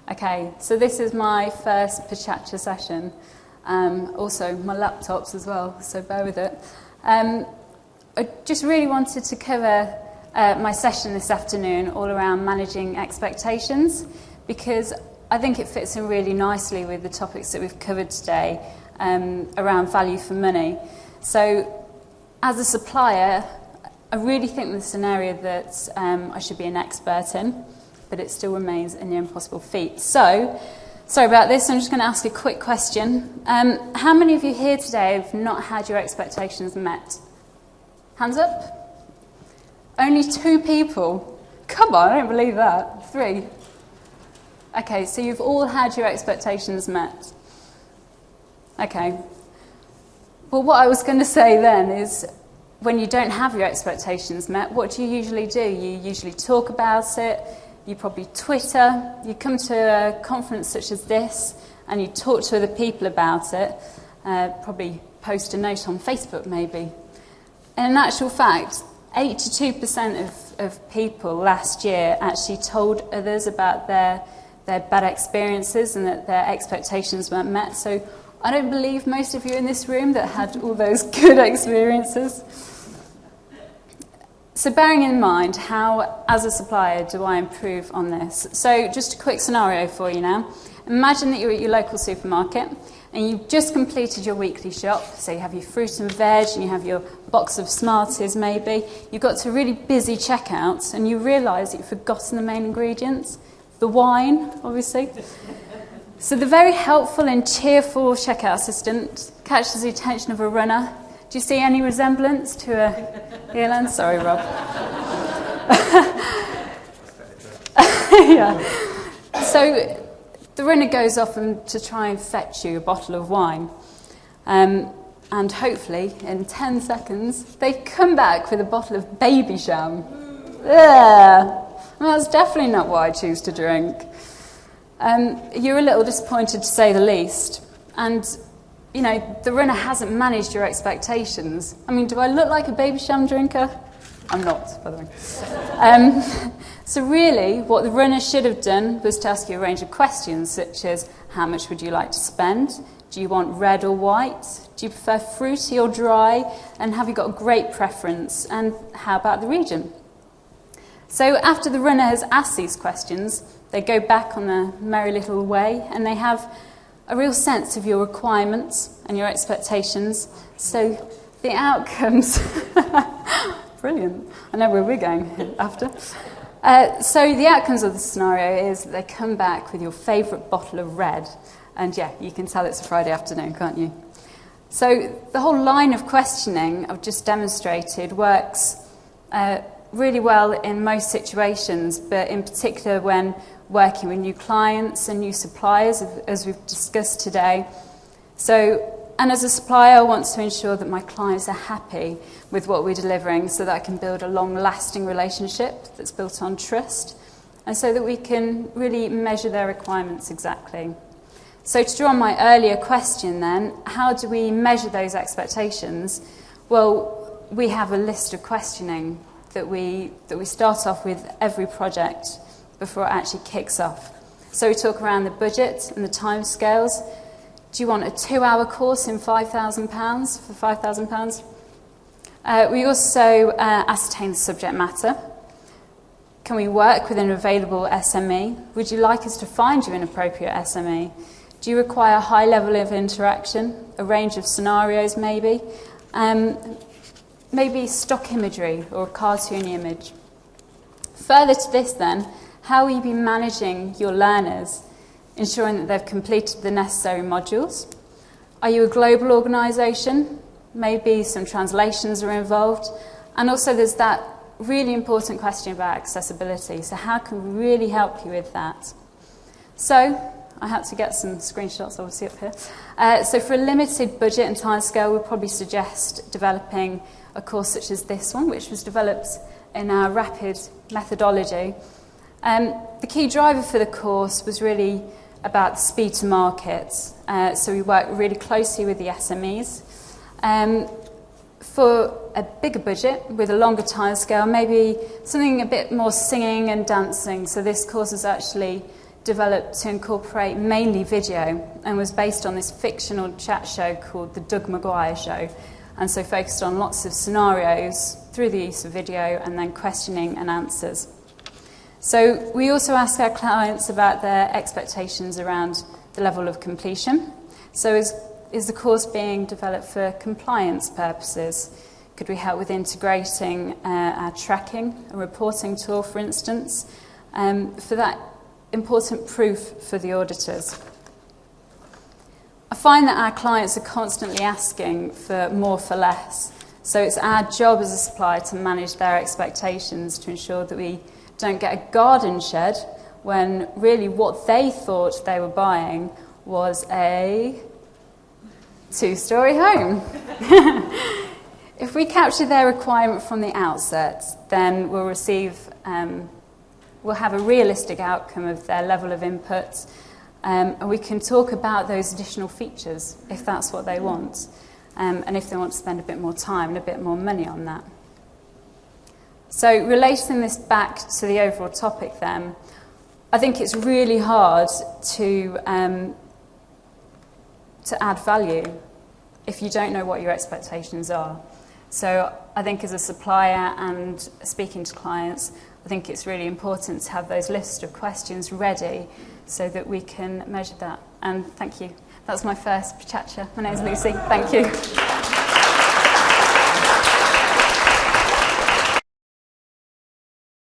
Okay, so this is my first Pecha Kucha session. Also, my laptop's as well, so bear with it. I just really wanted to cover my session this afternoon all around managing expectations, because I think it fits in really nicely with the topics that we've covered today around value for money. So, as a supplier, I really think this is an area that I should be an expert in, but it still remains an impossible feat. So, sorry about this, I'm just going to ask a quick question. How many of you here today have not had your expectations met? Hands up? Only 2 people. Come on, I don't believe that. 3. Okay, so you've all had your expectations met. Okay. Well, what I was going to say then is, when you don't have your expectations met, what do you usually do? You usually talk about it, you probably Twitter, you come to a conference such as this, and you talk to other people about it, probably post a note on Facebook maybe. And in actual fact, 82% of people last year actually told others about their bad experiences and that their expectations weren't met. So I don't believe most of you in this room that had all those good experiences. So bearing in mind, how, as a supplier, do I improve on this? So just a quick scenario for you now. Imagine that you're at your local supermarket and you've just completed your weekly shop. So you have your fruit and veg and you have your box of Smarties maybe. You've got to a really busy checkout and you realise that you've forgotten the main ingredients. The wine, obviously. So the very helpful and cheerful checkout assistant catches the attention of a runner. Do you see any resemblance to a eLearning? Sorry, Rob. Yeah. So the runner goes off to try and fetch you a bottle of wine. And hopefully, in 10 seconds, they come back with a bottle of baby sham. Yeah. Well, that's definitely not what I choose to drink. You're a little disappointed, to say the least. And you know, the runner hasn't managed your expectations. I mean, do I look like a baby sham drinker? I'm not, by the way. So really, what the runner should have done was to ask you a range of questions, such as, how much would you like to spend? Do you want red or white? Do you prefer fruity or dry? And have you got a great preference? And how about the region? So after the runner has asked these questions, they go back on their merry little way, and they have a real sense of your requirements and your expectations. So the outcomes... Brilliant. I know where we're going after. So the outcomes of the scenario is that they come back with your favourite bottle of red. And yeah, you can tell it's a Friday afternoon, can't you? So the whole line of questioning I've just demonstrated works really well in most situations, but in particular when working with new clients and new suppliers, as we've discussed today. And as a supplier, I want to ensure that my clients are happy with what we're delivering so that I can build a long-lasting relationship that's built on trust, and so that we can really measure their requirements exactly. So to draw on my earlier question then, how do we measure those expectations? Well, we have a list of questioning that we start off with every project before it actually kicks off. So we talk around the budget and the timescales. Do you want a 2-hour course in £5,000 for £5,000? We also ascertain the subject matter. Can we work with an available SME? Would you like us to find you an appropriate SME? Do you require a high level of interaction? A range of scenarios maybe? Maybe stock imagery or a cartoon image. Further to this then, how will you be managing your learners, ensuring that they've completed the necessary modules? Are you a global organisation? Maybe some translations are involved. And also there's that really important question about accessibility. So how can we really help you with that? So I had to get some screenshots obviously up here. So for a limited budget and timescale, we'll probably suggest developing a course such as this one, which was developed in our rapid methodology. The key driver for the course was really about the speed to market. So we worked really closely with the SMEs. For a bigger budget with a longer timescale, maybe something a bit more singing and dancing. So this course is actually developed to incorporate mainly video and was based on this fictional chat show called The Doug Maguire Show, and so focused on lots of scenarios through the use of video and then questioning and answers. So we also ask our clients about their expectations around the level of completion. So is the course being developed for compliance purposes? Could we help with integrating our tracking and reporting tool, for instance, for that important proof for the auditors? I find that our clients are constantly asking for more for less. So it's our job as a supplier to manage their expectations to ensure that we don't get a garden shed when really what they thought they were buying was a two-storey home. If we capture their requirement from the outset, then we'll have a realistic outcome of their level of input, and we can talk about those additional features if that's what they want, and if they want to spend a bit more time and a bit more money on that. So relating this back to the overall topic then, I think it's really hard to add value if you don't know what your expectations are. So I think as a supplier and speaking to clients, I think it's really important to have those lists of questions ready so that we can measure that. And thank you. That's my first Pecha Kucha. My name's Lucy. Thank you.